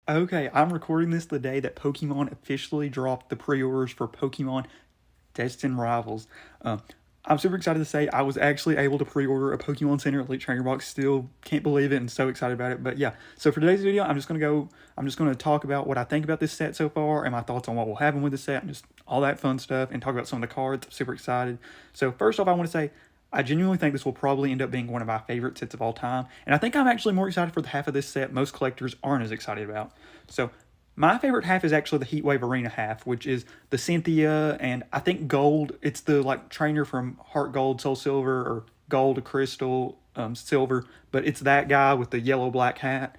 Okay, I'm recording this the day that Pokemon officially dropped the pre-orders for Pokemon Destined Rivals. Um, I'm super excited to say I was actually able to pre-order a Pokemon Center Elite Trainer box. Still can't believe it and so excited about it. But yeah, so for today's video, I'm just gonna talk about what I think about this set so far and my thoughts on what will happen with the set and just all that fun stuff and talk about some of the cards. I'm super excited. So first off, I want to say I genuinely think this will probably end up being one of my favorite sets of all time. And I think I'm actually more excited for the half of this set most collectors aren't as excited about. So my favorite half is actually the Heatwave Arena half, which is the Cynthia and I think Gold. It's the like trainer from Heart Gold, Soul Silver, or Gold, Crystal, Silver. But it's that guy with the yellow black hat.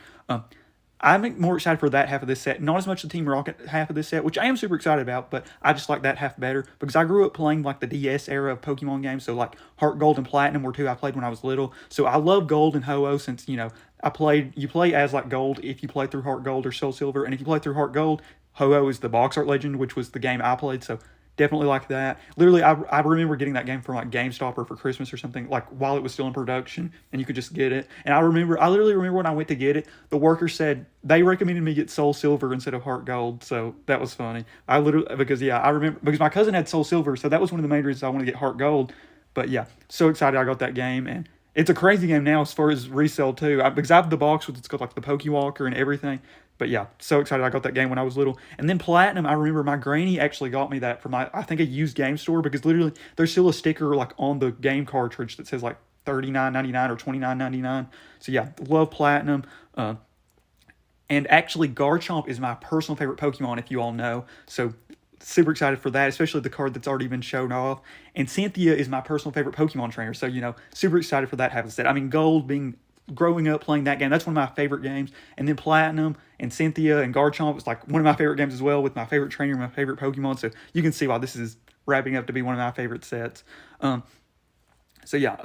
I'm more excited for that half of this set, not as much the Team Rocket half of this set, which I am super excited about, but I just like that half better because I grew up playing like the DS era of Pokemon games, so like Heart Gold and Platinum were two I played when I was little. So I love Gold and Ho-Oh since, you play as like Gold if you play through Heart Gold or Soul Silver, and if you play through Heart Gold, Ho-Oh is the box art legend, which was the game I played, so definitely like that. Literally, I remember getting that game from like GameStop or for Christmas or something, like while it was still in production, and you could just get it. And I literally remember when I went to get it, the worker said they recommended me get Soul Silver instead of Heart Gold, so that was funny. I literally because yeah, I remember because my cousin had Soul Silver, so that was one of the main reasons I wanted to get Heart Gold. But yeah, so excited I got that game, and it's a crazy game now as far as resale too. Because I have the box with it's got like the Pokewalker and everything. But yeah, so excited I got that game when I was little. And then Platinum, I remember my granny actually got me that from I think a used game store because literally there's still a sticker like on the game cartridge that says like 39.99 or 29.99. So yeah, love Platinum. And actually Garchomp is my personal favorite Pokemon if you all know. So super excited for that, especially the card that's already been shown off. And Cynthia is my personal favorite Pokemon trainer. So, super excited for that half of the set. I mean, Gold being growing up playing that game, that's one of my favorite games. And then Platinum and Cynthia and Garchomp was like one of my favorite games as well with my favorite trainer, my favorite Pokemon. So you can see why this is wrapping up to be one of my favorite sets. So yeah,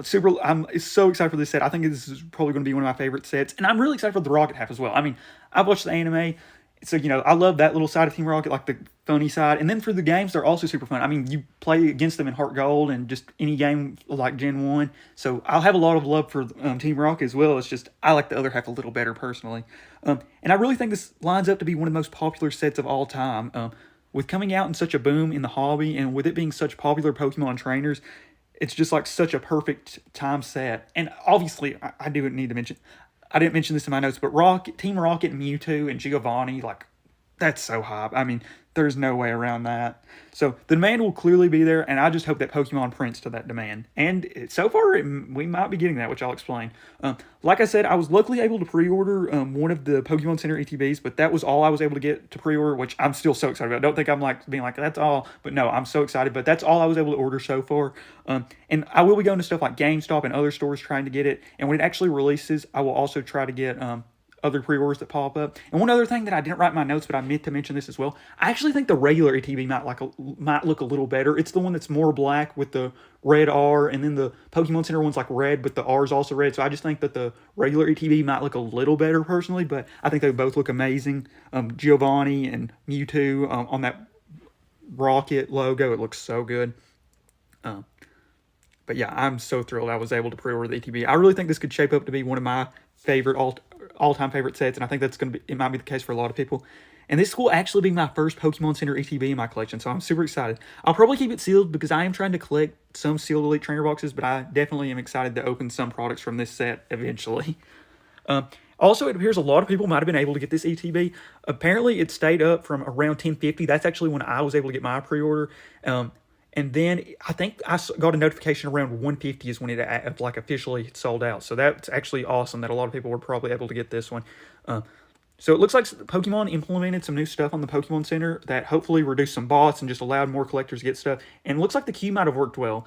I'm so excited for this set. I think this is probably going to be one of my favorite sets, and I'm really excited for the Rocket half as well. I mean, I've watched the anime, so I love that little side of Team Rocket, like the funny side. And then for the games, they're also super fun. I mean, you play against them in Heart Gold and just any game like Gen 1. So I'll have a lot of love for Team Rocket as well. It's just I like the other half a little better personally. And I really think this lines up to be one of the most popular sets of all time. With coming out in such a boom in the hobby and with it being such popular Pokemon trainers, it's just like such a perfect time set. And obviously, I do need to mention, I didn't mention this in my notes, but Team Rocket, and Mewtwo, and Giovanni, like, that's so hype. I mean, there's no way around that. So the demand will clearly be there, and I just hope that Pokemon prints to that demand. And so far, we might be getting that, which I'll explain. Like I said, I was luckily able to pre-order one of the Pokemon Center ETBs, but that was all I was able to get to pre-order, which I'm still so excited about. Don't think I'm like being like, that's all. But no, I'm so excited. But that's all I was able to order so far. And I will be going to stuff like GameStop and other stores trying to get it. And when it actually releases, I will also try to get other pre-orders that pop up. And one other thing that I didn't write in my notes, but I meant to mention this as well. I actually think the regular ETB might look a little better. It's the one that's more black with the red R, and then the Pokemon Center one's like red, but the R is also red. So I just think that the regular ETB might look a little better personally, but I think they both look amazing. Giovanni and Mewtwo on that rocket logo, it looks so good. But yeah, I'm so thrilled I was able to pre-order the ETB. I really think this could shape up to be one of my favorite all-time favorite sets, and I think it might be the case for a lot of people. And this will actually be my first Pokemon Center ETB in my collection, so I'm super excited. I'll probably keep it sealed because I am trying to collect some sealed Elite Trainer boxes, but I definitely am excited to open some products from this set eventually. Also, it appears a lot of people might have been able to get this ETB. Apparently, it stayed up from around 10:50. That's actually when I was able to get my pre-order. And then I think I got a notification around 1:50 is when it like officially sold out. So that's actually awesome that a lot of people were probably able to get this one. So it looks like Pokemon implemented some new stuff on the Pokemon Center that hopefully reduced some bots and just allowed more collectors to get stuff. And it looks like the queue might have worked well,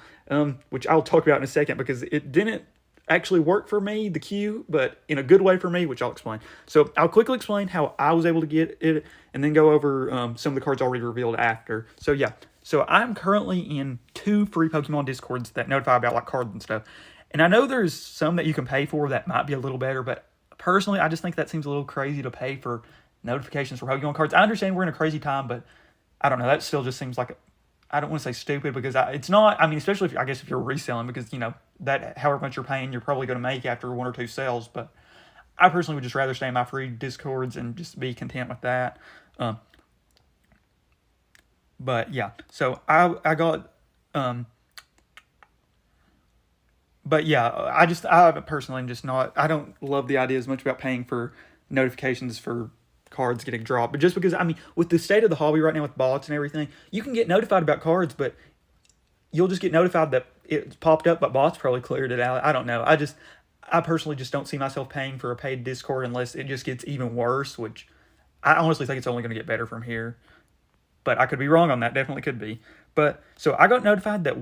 which I'll talk about in a second because it didn't actually work for me, the queue, but in a good way for me, which I'll explain. So I'll quickly explain how I was able to get it and then go over some of the cards already revealed after. So yeah, so I'm currently in 2 free Pokemon Discords that notify about like cards and stuff. And I know there's some that you can pay for that might be a little better, but personally, I just think that seems a little crazy to pay for notifications for Pokemon cards. I understand we're in a crazy time, but I don't know. That still just seems like I don't want to say stupid because it's not. I mean, especially if I guess if you're reselling because that however much you're paying, you're probably going to make after 1 or 2 sales. But I personally would just rather stay in my free Discords and just be content with that. Um, but yeah, so I got but yeah, I personally am just not. I don't love the idea as much about paying for notifications for cards getting dropped. But just because I mean, with the state of the hobby right now with bots and everything, you can get notified about cards, but you'll just get notified that it popped up, but bots probably cleared it out. I don't know. I personally just don't see myself paying for a paid Discord unless it just gets even worse, which I honestly think it's only going to get better from here. But I could be wrong on that. Definitely could be. But so I got notified that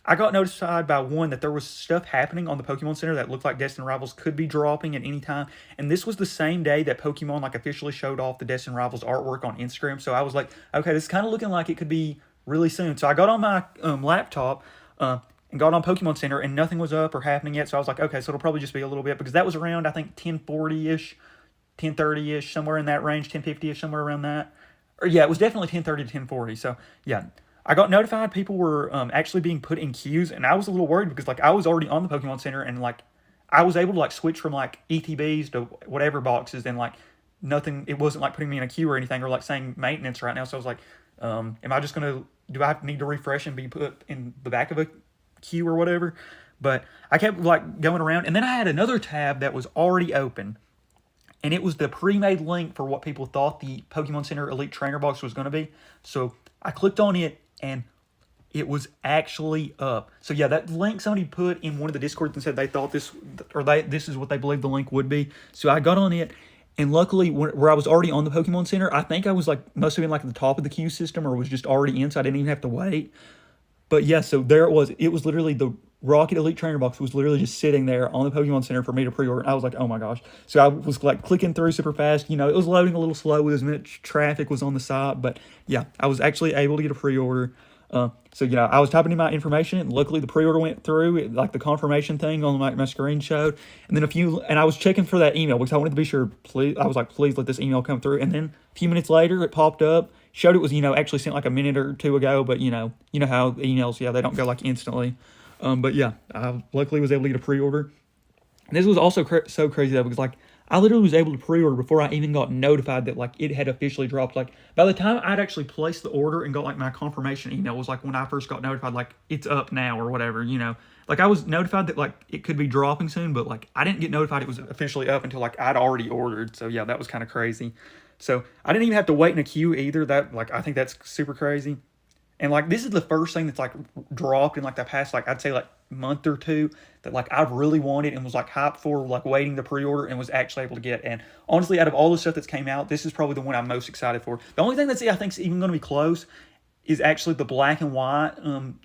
I got notified by one that there was stuff happening on the Pokemon Center that looked like Destined Rivals could be dropping at any time. And this was the same day that Pokemon like officially showed off the Destined Rivals artwork on Instagram. So I was like, okay, this is kind of looking like it could be really soon. So I got on my laptop and got on Pokemon Center, and nothing was up or happening yet. So I was like, okay, so it'll probably just be a little bit, because that was around, I think, 10:40-ish, 10:30-ish, somewhere in that range, 10:50-ish, somewhere around that. Or yeah, it was definitely 10:30 to 10:40. So yeah, I got notified people were actually being put in queues, and I was a little worried because like I was already on the Pokemon Center, and like I was able to like switch from like ETBs to whatever boxes, and like nothing, it wasn't like putting me in a queue or anything, or like saying maintenance right now. So I was like, am I just gonna, do I need to refresh and be put in the back of a queue or whatever? But I kept like going around, and then I had another tab that was already open, and it was the pre-made link for what people thought the Pokemon Center Elite Trainer Box was going to be. So I clicked on it, and it was actually up. So yeah, that link somebody put in one of the Discords and said they thought this, or this is what they believed the link would be. So I got on it, and luckily where I was already on the Pokemon Center, I think I was like, must have been like at the top of the queue system, or was just already in, so I didn't even have to wait. But yeah, so there it was. It was literally the Rocket Elite Trainer Box was literally just sitting there on the Pokemon Center for me to pre-order. I was like, oh my gosh. So I was like clicking through super fast. You know, it was loading a little slow with as much traffic was on the site. But yeah, I was actually able to get a pre-order. So, you know, I was typing in my information, and luckily the pre-order went through. Like the confirmation thing on my screen showed. And then and I was checking for that email because I wanted to be sure, I was like, please let this email come through. And then a few minutes later, it popped up. Showed it was, you know, actually sent like a minute or two ago, but you know how emails, yeah, they don't go like instantly. But yeah, I luckily was able to get a pre-order. And this was also so crazy though, because like I literally was able to pre-order before I even got notified that like it had officially dropped. Like by the time I'd actually placed the order and got like my confirmation email was like when I first got notified, like it's up now or whatever, you know. Like I was notified that like it could be dropping soon, but like I didn't get notified it was officially up until like I'd already ordered. So yeah, that was kind of crazy. So I didn't even have to wait in a queue either. That like I think that's super crazy. And like this is the first thing that's like dropped in like the past like I'd say like month or two that like I've really wanted and was like hyped for, like waiting to pre-order, and was actually able to get. And honestly, out of all the stuff that's came out, this is probably the one I'm most excited for. The only thing that's I think is even going to be close is actually the black and white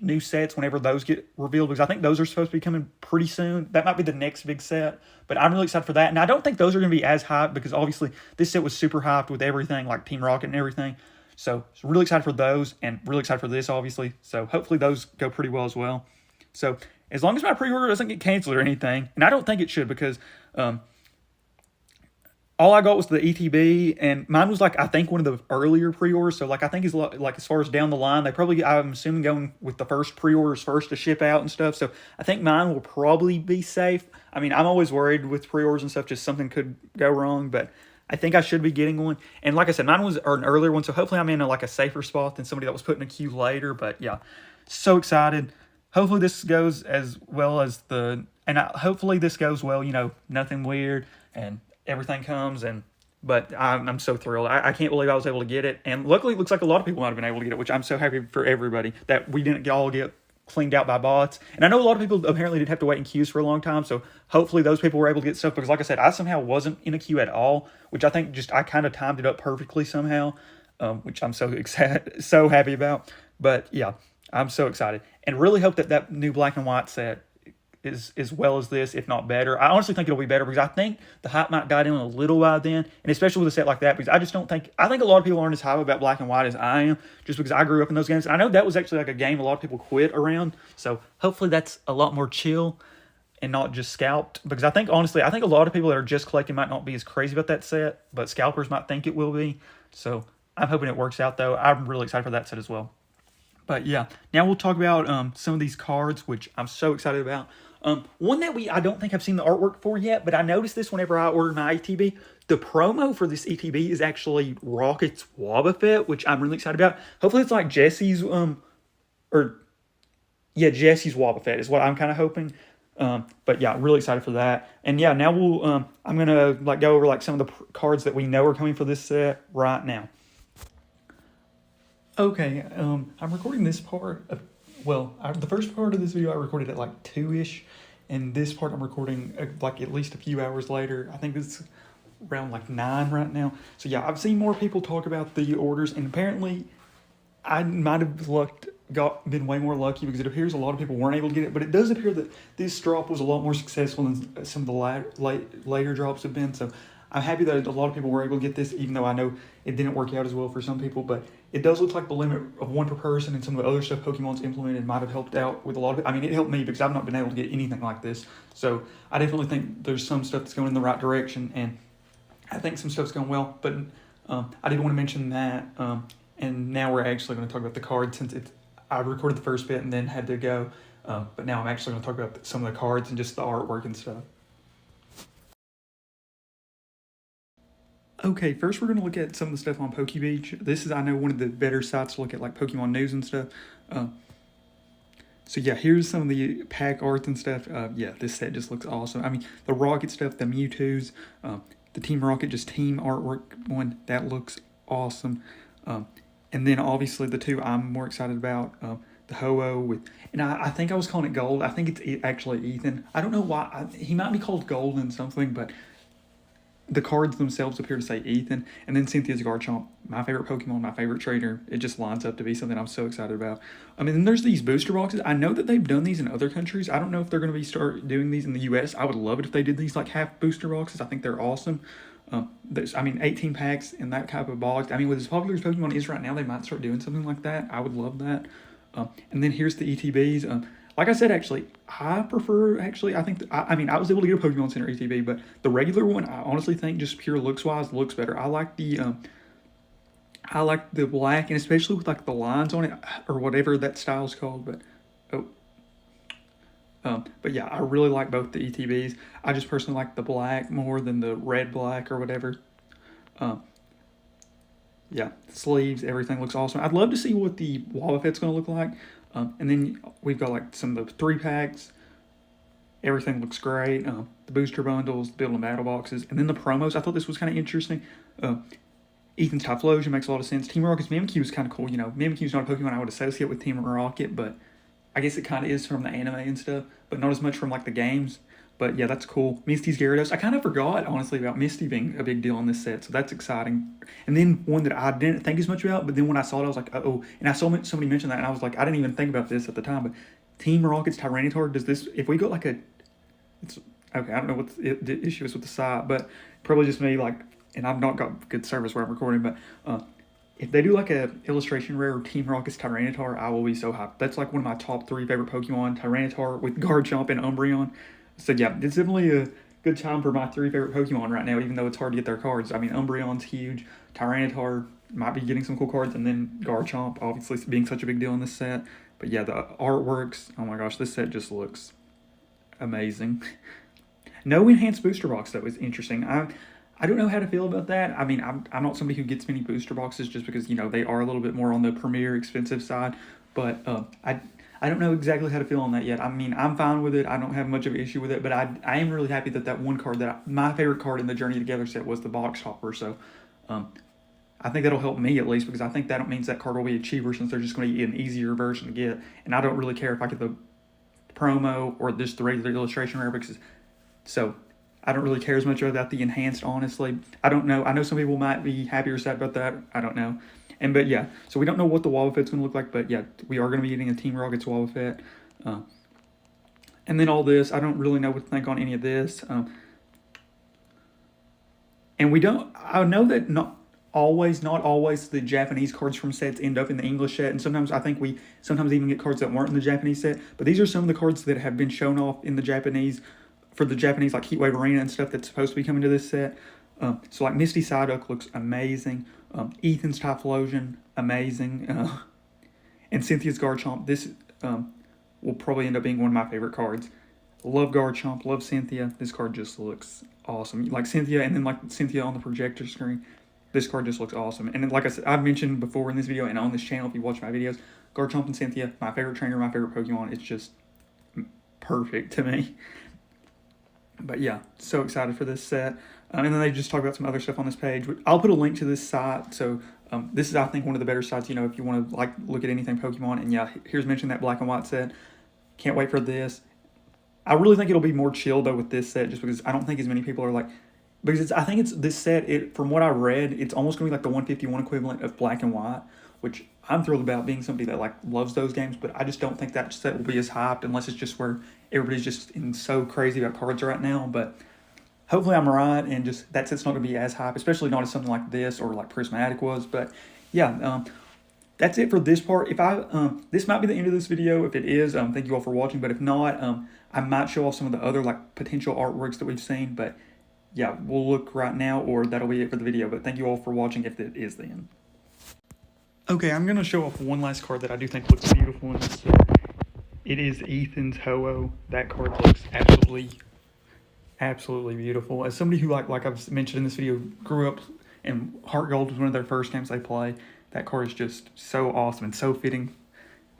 new sets whenever those get revealed, because I think those are supposed to be coming pretty soon. That might be the next big set, but I'm really excited for that. And I don't think those are going to be as hyped because obviously this set was super hyped with everything like Team Rocket and everything. So really excited for those, and really excited for this obviously. So hopefully those go pretty well as well. So as long as my pre-order doesn't get canceled or anything, and I don't think it should, because all I got was the ETB, and mine was like I think one of the earlier pre-orders. So like I think is like as far as down the line, they probably, I'm assuming, going with the first pre-orders first to ship out and stuff. So I think mine will probably be safe. I mean, I'm always worried with pre-orders and stuff, just something could go wrong, but I think I should be getting one. And like I said, mine was an earlier one, so hopefully I'm in like a safer spot than somebody that was put in a queue later. But yeah, so excited. Hopefully this goes as well as hopefully this goes well, you know, nothing weird, and everything comes. But I'm so thrilled. I can't believe I was able to get it. And luckily it looks like a lot of people might have been able to get it, which I'm so happy for everybody that we didn't all get cleaned out by bots. And I know a lot of people apparently did have to wait in queues for a long time, so hopefully those people were able to get stuff, because like I said, I somehow wasn't in a queue at all, which I think just I kind of timed it up perfectly somehow, which I'm so excited, so happy about. But yeah, I'm so excited, and really hope that that new black and white set is as well as this, if not better. I honestly think it'll be better, because I think the hype might die down a little by then, and especially with a set like that, because I just don't think, I think a lot of people aren't as hype about black and white as I am, just because I grew up in those games. And I know that was actually like a game a lot of people quit around, so hopefully that's a lot more chill and not just scalped, because I think, honestly, I think a lot of people that are just collecting might not be as crazy about that set, but scalpers might think it will be. So I'm hoping it works out, though. I'm really excited for that set as well. But yeah, now we'll talk about some of these cards, which I'm so excited about. One that I don't think I've seen the artwork for yet, but I noticed this whenever I ordered my ETB. The promo for this ETB is actually Rocket's Wobbuffet, which I'm really excited about. Hopefully it's like Jesse's, Jesse's Wobbuffet is what I'm kind of hoping. But yeah, really excited for that. And yeah, now I'm gonna like go over like some of the cards that we know are coming for this set right now. Okay, I'm recording this part of, the first part of this video I recorded at like 2-ish, and this part I'm recording like at least a few hours later. I think it's around like 9 right now. So yeah, I've seen more people talk about the orders, and apparently I might have been way more lucky because it appears a lot of people weren't able to get it, but it does appear that this drop was a lot more successful than some of the later drops have been. So I'm happy that a lot of people were able to get this, even though I know it didn't work out as well for some people. But it does look like the limit of 1 per person and some of the other stuff Pokemon's implemented might have helped out with a lot of it. I mean, it helped me because I've not been able to get anything like this. So I definitely think there's some stuff that's going in the right direction, and I think some stuff's going well. But I did want to mention that. And now we're actually going to talk about the cards, since I recorded the first bit and then had to go. But now I'm actually going to talk about some of the cards and just the artwork and stuff. Okay, first we're going to look at some of the stuff on PokeBeach. This is, I know, one of the better sites to look at like Pokemon news and stuff. So yeah, here's some of the pack arts and stuff. Yeah, this set just looks awesome. I mean, the Rocket stuff, the Mewtwo's, the Team Rocket, just team artwork one, that looks awesome. And then obviously the two I'm more excited about, the Ho-Oh and I think I was calling it Gold. I think it's actually Ethan. I don't know why. He might be called Gold and something, but the cards themselves appear to say Ethan. And then Cynthia's Garchomp, my favorite Pokemon, my favorite trainer. It just lines up to be something I'm so excited about. I mean, then there's these booster boxes. I know that they've done these in other countries. I don't know if they're going to start doing these in the US. I would love it if they did these like half booster boxes. I think they're awesome. There's, 18 packs in that type of box. I mean, with as popular as Pokemon is right now, they might start doing something like that. I would love that. And then here's the ETBs. Like I said, actually, I prefer, I think, I was able to get a Pokemon Center ETB, but the regular one, I honestly think, just pure looks-wise, looks better. I like the black, and especially with, like, the lines on it, or whatever that style's called, but yeah, I really like both the ETBs. I just personally like the black more than the red-black or whatever. Yeah, sleeves, everything looks awesome. I'd love to see what the Wobbuffet's going to look like. And then we've got like some of the 3-packs. Everything looks great. The booster bundles, the build and battle boxes, and then the promos. I thought this was kind of interesting. Ethan's Typhlosion makes a lot of sense. Team Rocket's Mimikyu is kind of cool. You know, Mimikyu's not a Pokemon I would associate with Team Rocket, but I guess it kind of is from the anime and stuff, but not as much from like the games. But yeah, that's cool. Misty's Gyarados. I kind of forgot, honestly, about Misty being a big deal in this set, so that's exciting. And then one that I didn't think as much about, but then when I saw it, I was like, uh-oh. And I saw somebody mention that, and I was like, I didn't even think about this at the time, but Team Rocket's Tyranitar, does this, if we got like okay, I don't know what the issue is with the site, but probably just me, like, and I've not got good service where I'm recording, but if they do like a illustration rare Team Rocket's Tyranitar, I will be so hyped. That's like one of my top 3 favorite Pokemon, Tyranitar with Garchomp and Umbreon. So yeah, it's definitely a good time for my 3 favorite Pokemon right now, even though it's hard to get their cards. I mean, Umbreon's huge, Tyranitar might be getting some cool cards, and then Garchomp, obviously being such a big deal in this set. But yeah, the artworks, oh my gosh, this set just looks amazing. No enhanced booster box, though, is interesting. I don't know how to feel about that. I mean, I'm not somebody who gets many booster boxes just because, you know, they are a little bit more on the premier expensive side. But I don't know exactly how to feel on that yet. I mean, I'm fine with it. I don't have much of an issue with it. But I am really happy that one card, my favorite card in the Journey Together set was the Box Topper. So I think that'll help me at least, because I think that means that card will be cheaper since they're just going to get an easier version to get. And I don't really care if I get the promo or just the regular illustration rare, because I don't really care as much about the enhanced, honestly. I don't know. I know some people might be happy or sad about that. I don't know. But yeah, so we don't know what the Wobbuffet's going to look like, but yeah, we are going to be getting a Team Rocket's Wobbuffet. And then all this, I don't really know what to think on any of this. And I know that not always the Japanese cards from sets end up in the English set, and sometimes I think we sometimes even get cards that weren't in the Japanese set, but these are some of the cards that have been shown off in the Japanese, for the Japanese, like Heatwave Arena and stuff that's supposed to be coming to this set. So like Misty Psyduck looks amazing. Ethan's Typhlosion, amazing. And Cynthia's Garchomp, this will probably end up being one of my favorite cards. Love Garchomp, love Cynthia. This card just looks awesome. Like Cynthia, and then like Cynthia on the projector screen. This card just looks awesome. And then, like I said, I've mentioned before in this video and on this channel, if you watch my videos, Garchomp and Cynthia, my favorite trainer, my favorite Pokemon. It's just perfect to me. But yeah, so excited for this set. And then they just talk about some other stuff on this page. I'll put a link to this site. So this is, I think, one of the better sites, you know, if you want to like look at anything Pokemon. And yeah, here's mentioned that black and white set. Can't wait for this. I really think it'll be more chill though with this set, just because I don't think as many people are like, because I think it's this set, from what I read, it's almost going to be like the 151 equivalent of black and white, which I'm thrilled about, being somebody that like loves those games, but I just don't think that set will be as hyped unless it's just where everybody's just so crazy about cards right now. But hopefully I'm right, and just that set's not going to be as hype, especially not as something like this or like Prismatic was. But yeah, that's it for this part. If this might be the end of this video. If it is, thank you all for watching. But if not, I might show off some of the other like potential artworks that we've seen. But yeah, we'll look right now, or that'll be it for the video. But thank you all for watching if it is the end. Okay, I'm going to show off one last card that I do think looks beautiful in this set. It is Ethan's Ho-Oh. That card looks absolutely beautiful. As somebody who, like I've mentioned in this video, grew up and Heart Gold was one of their first games they play, that card is just so awesome and so fitting.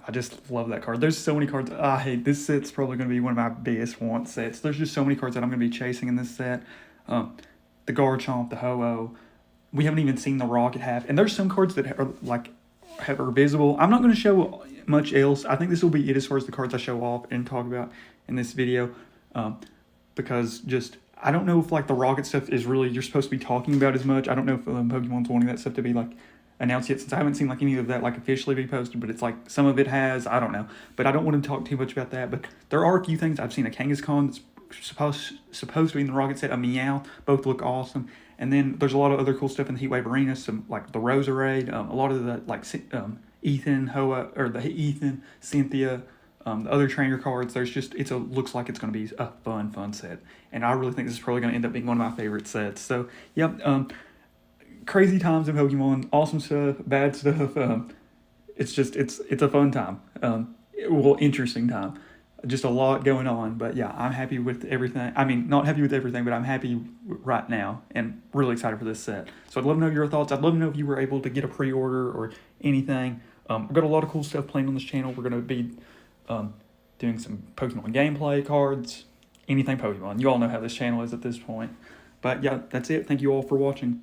I just love that card. There's so many cards. I hate this set's probably going to be one of my biggest want sets. There's just so many cards that I'm going to be chasing in this set. The Garchomp, the Ho-Oh. We haven't even seen the Rocket half. And there's some cards that are like are visible. I'm not going to show much else. I think this will be it as far as the cards I show off and talk about in this video. Because just, I don't know if like the Rocket stuff is really, you're supposed to be talking about as much. I don't know if Pokemon's wanting that stuff to be like announced yet, since I haven't seen like any of that like officially be posted, but it's like some of it has, I don't know. But I don't want to talk too much about that. But there are a few things. I've seen a Kangaskhan that's supposed to be in the Rocket set, a Meow. Both look awesome. And then there's a lot of other cool stuff in the Heatwave Arena, some like the Roserade, a lot of the like Ethan, Hoa, or the Ethan, Cynthia, the other trainer cards. There's just, looks like it's going to be a fun set. And I really think this is probably going to end up being one of my favorite sets. So, yep, crazy times in Pokemon, awesome stuff, bad stuff. It's a fun time. Well, interesting time. Just a lot going on, but yeah, I'm happy with everything. I mean, not happy with everything, but I'm happy right now and really excited for this set. So I'd love to know your thoughts. I'd love to know if you were able to get a pre-order or anything. We've got a lot of cool stuff planned on this channel. We're going to be doing some Pokemon gameplay, cards, anything Pokemon. You all know how this channel is at this point. But yeah, that's it. Thank you all for watching.